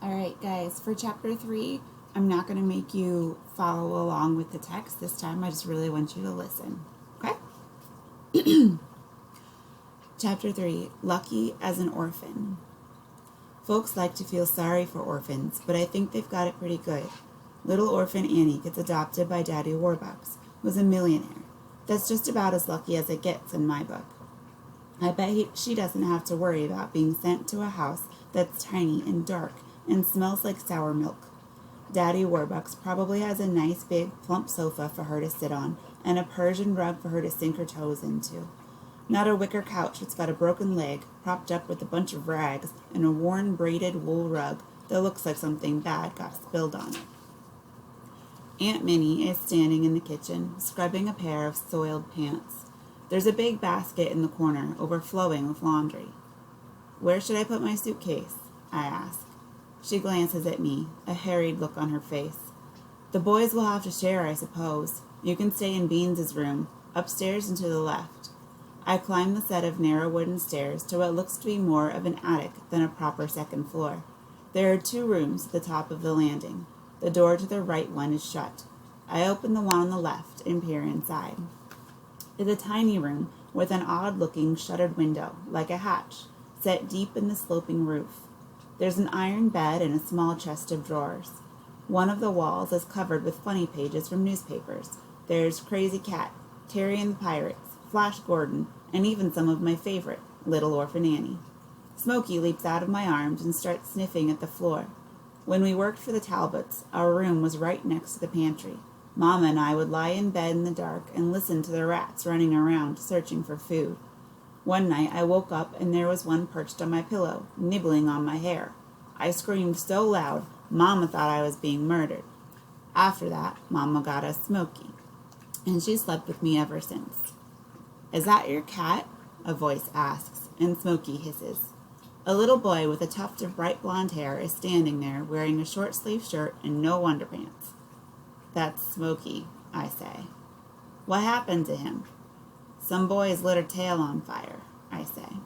All right, guys, for chapter 3, I'm not going to make you follow along with the text this time. I just really want you to listen. Okay? Chapter 3, Lucky as an Orphan. Folks like to feel sorry for orphans, but I think they've got it pretty good. Little orphan Annie gets adopted by Daddy Warbucks, who's a millionaire. That's just about as lucky as it gets in my book. I bet she doesn't have to worry about being sent to a house that's tiny and dark and smells like sour milk. Daddy Warbucks probably has a nice big plump sofa for her to sit on and a Persian rug for her to sink her toes into. Not a wicker couch that's got a broken leg propped up with a bunch of rags and a worn braided wool rug that looks like something bad got spilled on it. Aunt Minnie is standing in the kitchen, scrubbing a pair of soiled pants. There's a big basket in the corner, overflowing with laundry. "Where should I put my suitcase?" I ask. She glances at me, a harried look on her face. "The boys will have to share, I suppose. You can stay in Beans's room, upstairs and to the left." I climb the set of narrow wooden stairs to what looks to be more of an attic than a proper second floor. There are 2 rooms at the top of the landing. The door to the right one is shut. I open the one on the left and peer inside. It's a tiny room with an odd-looking shuttered window, like a hatch, set deep in the sloping roof. There's an iron bed and a small chest of drawers. One of the walls is covered with funny pages from newspapers. There's Crazy Cat, Terry and the Pirates, Flash Gordon, and even some of my favorite, Little Orphan Annie. Smokey leaps out of my arms and starts sniffing at the floor. When we worked for the Talbots, our room was right next to the pantry. Mama and I would lie in bed in the dark and listen to the rats running around searching for food. One night I woke up and there was one perched on my pillow, nibbling on my hair. I screamed so loud, Mama thought I was being murdered. After that, Mama got us Smokey, and she slept with me ever since. "Is that your cat?" a voice asks, and Smokey hisses. A little boy with a tuft of bright blonde hair is standing there wearing a short-sleeved shirt and no underpants. "That's Smokey," I say. "What happened to him?" "Some boys lit her tail on fire," I say.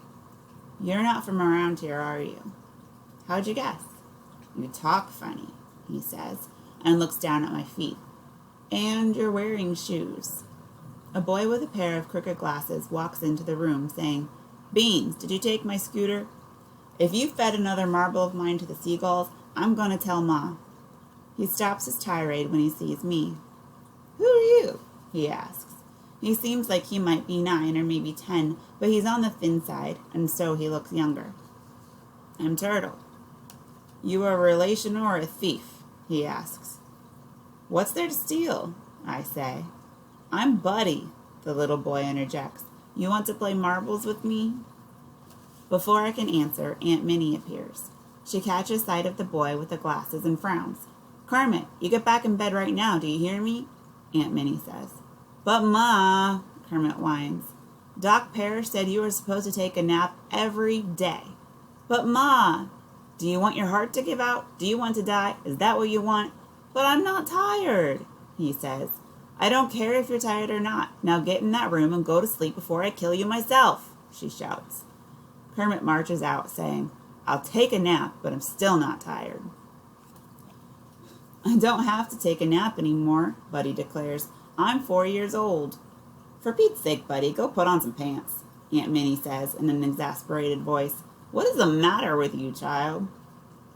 "You're not from around here, are you?" "How'd you guess?" "You talk funny," he says, and looks down at my feet. "And you're wearing shoes." A boy with a pair of crooked glasses walks into the room, saying, "Beans, did you take my scooter? If you fed another marble of mine to the seagulls, I'm going to tell Ma." He stops his tirade when he sees me. "Who are you?" he asks. He seems like he might be 9 or maybe 10, but he's on the thin side, and so he looks younger. "I'm Turtle." "You a relation or a thief?" he asks. "What's there to steal?" I say. "I'm Buddy," the little boy interjects. "You want to play marbles with me?" Before I can answer, Aunt Minnie appears. She catches sight of the boy with the glasses and frowns. "Kermit, you get back in bed right now, do you hear me?" Aunt Minnie says. "But Ma," Kermit whines. "Doc Parrish said you were supposed to take a nap every day." "But Ma, do you want your heart to give out? Do you want to die? Is that what you want?" "But I'm not tired," he says. "I don't care if you're tired or not. Now get in that room and go to sleep before I kill you myself," she shouts. Kermit marches out, saying, "I'll take a nap, but I'm still not tired." "I don't have to take a nap anymore," Buddy declares. "I'm 4 years old." "For Pete's sake, Buddy, go put on some pants," Aunt Minnie says in an exasperated voice. "What is the matter with you, child?"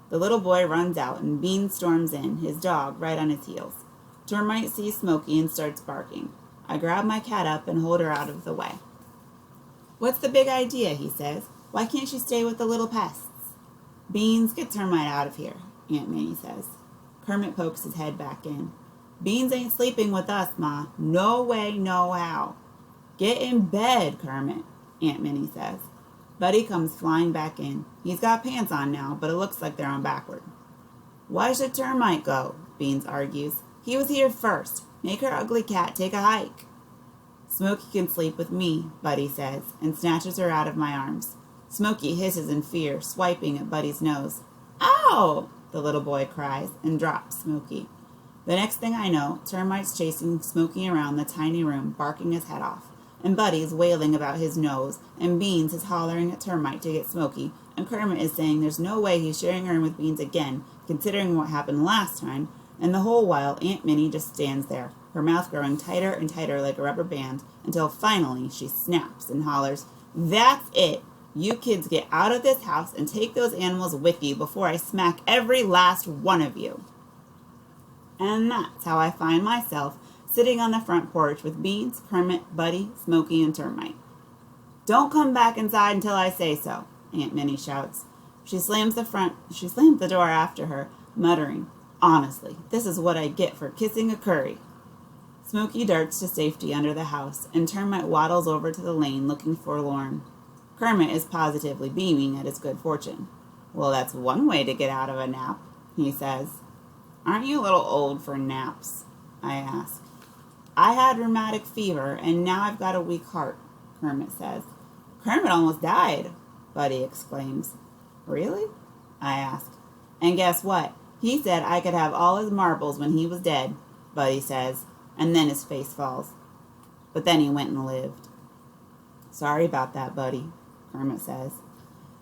The little boy runs out, and Bean storms in, his dog right on his heels. Termite sees Smokey and starts barking. I grab my cat up and hold her out of the way. "What's the big idea?" he says. "Why can't she stay with the little pests?" "Beans, get Termite out of here," Aunt Minnie says. Kermit pokes his head back in. "Beans ain't sleeping with us, Ma. No way, no how." "Get in bed, Kermit," Aunt Minnie says. Buddy comes flying back in. He's got pants on now, but it looks like they're on backward. "Why should Termite go?" Beans argues. "He was here first. Make her ugly cat take a hike." "Smokey can sleep with me," Buddy says, and snatches her out of my arms. Smokey hisses in fear, swiping at Buddy's nose. "Ow!" the little boy cries, and drops Smokey. The next thing I know, Termite's chasing Smokey around the tiny room, barking his head off. and Buddy's wailing about his nose, and Beans is hollering at Termite to get Smokey, and Kermit is saying there's no way he's sharing a room with Beans again, considering what happened last time, and the whole while Aunt Minnie just stands there, her mouth growing tighter and tighter like a rubber band, until finally she snaps and hollers, "That's it! You kids get out of this house and take those animals with you before I smack every last one of you." And that's how I find myself sitting on the front porch with Beans, Kermit, Buddy, Smokey, and Termite. "Don't come back inside until I say so," Aunt Minnie shouts. She slams the door after her, muttering, "Honestly, this is what I get for kissing a curry." Smokey darts to safety under the house, and Termite waddles over to the lane looking forlorn. Kermit is positively beaming at his good fortune. "Well, that's one way to get out of a nap," he says. "Aren't you a little old for naps?" I ask. "I had rheumatic fever, and now I've got a weak heart," Kermit says. "Kermit almost died," Buddy exclaims. "Really?" I ask. "And guess what? He said I could have all his marbles when he was dead," Buddy says, and then his face falls. "But then he went and lived." "Sorry about that, Buddy," Kermit says.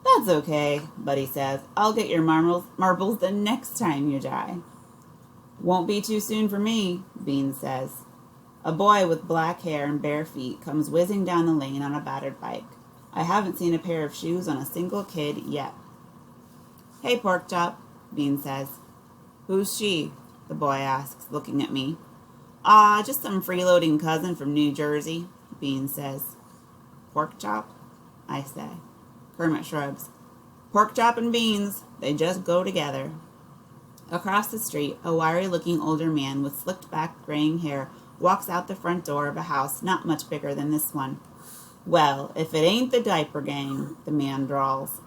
"That's okay," Buddy says. "I'll get your marbles the next time you die." "Won't be too soon for me," Beans says. A boy with black hair and bare feet comes whizzing down the lane on a battered bike. I haven't seen a pair of shoes on a single kid yet. "Hey, Porkchop," Beans says. "Who's she?" the boy asks, looking at me. Just some freeloading cousin from New Jersey," Beans says. "Porkchop?" I say. Kermit shrugs. "Porkchop and Beans, they just go together." Across the street, a wiry-looking older man with slicked-back graying hair walks out the front door of a house not much bigger than this one. "Well, if it ain't the diaper gang," the man drawls.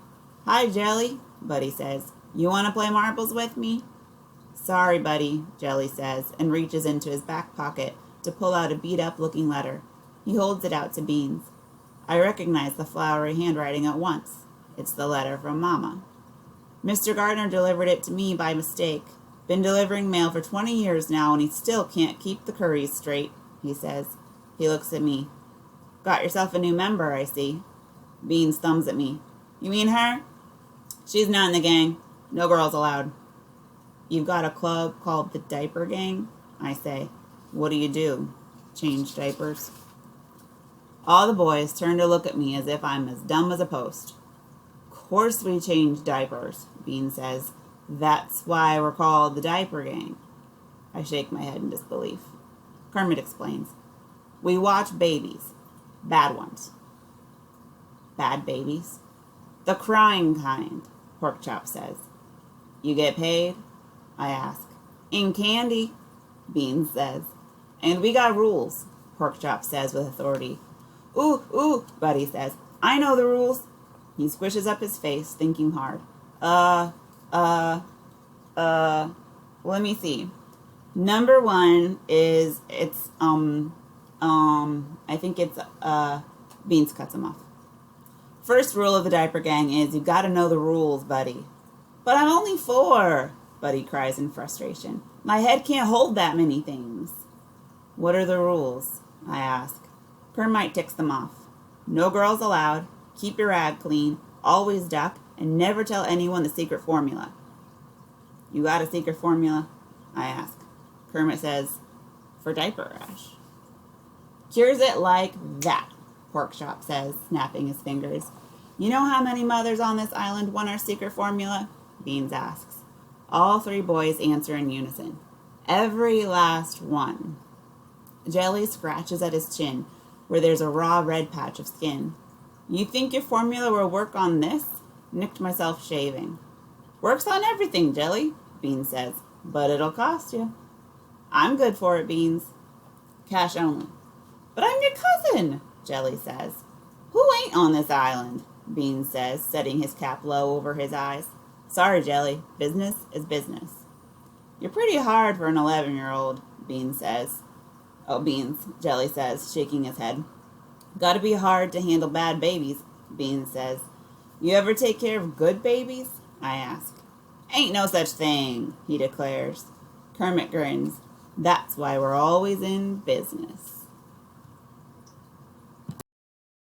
"Hi, Jelly," Buddy says. "You want to play marbles with me?" "Sorry, Buddy," Jelly says, and reaches into his back pocket to pull out a beat-up-looking letter. He holds it out to Beans. I recognize the flowery handwriting at once. It's the letter from Mama. "Mr. Gardner delivered it to me by mistake. Been delivering mail for 20 years now, and he still can't keep the curries straight," he says. He looks at me. "Got yourself a new member, I see." Beans thumbs at me. "You mean her?" "She's not in the gang. No girls allowed." "You've got a club called the Diaper Gang?" I say. "What do you do? Change diapers?" All the boys turn to look at me as if I'm as dumb as a post. "Course we change diapers," Bean says. "That's why we're called the Diaper Gang." I shake my head in disbelief. Kermit explains. "We watch babies. Bad ones." "Bad babies?" "The crying kind," Porkchop says. "You get paid?" I ask. "In candy," Beans says. "And we got rules," Porkchop says with authority. Ooh, Buddy says. "I know the rules." He squishes up his face, thinking hard. Let me see. Number one is, I think it's, Beans cuts him off. "First rule of the Diaper Gang is you gotta know the rules, Buddy." "But I'm only 4, Buddy cries in frustration. "My head can't hold that many things." "What are the rules?" I ask. Kermit ticks them off. "No girls allowed, keep your rag clean, always duck, and never tell anyone the secret formula." "You got a secret formula?" I ask. Kermit says, "For diaper rash." "Cures it like that," Porkchop says, snapping his fingers. "You know how many mothers on this island want our secret formula?" Beans asks. All 3 boys answer in unison. "Every last one." Jelly scratches at his chin, where there's a raw red patch of skin. "You think your formula will work on this?" Nicked myself shaving. "Works on everything, Jelly," Beans says, "but it'll cost you." "I'm good for it, Beans." "Cash only." "But I'm your cousin," Jelly says. "Who ain't on this island?" Beans says, setting his cap low over his eyes. "Sorry, Jelly. Business is business." "You're pretty hard for an 11-year-old, Beans says. "Oh, Beans," Jelly says, shaking his head. "Gotta be hard to handle bad babies," Beans says. "You ever take care of good babies?" I ask. "Ain't no such thing," he declares. Kermit grins. "That's why we're always in business."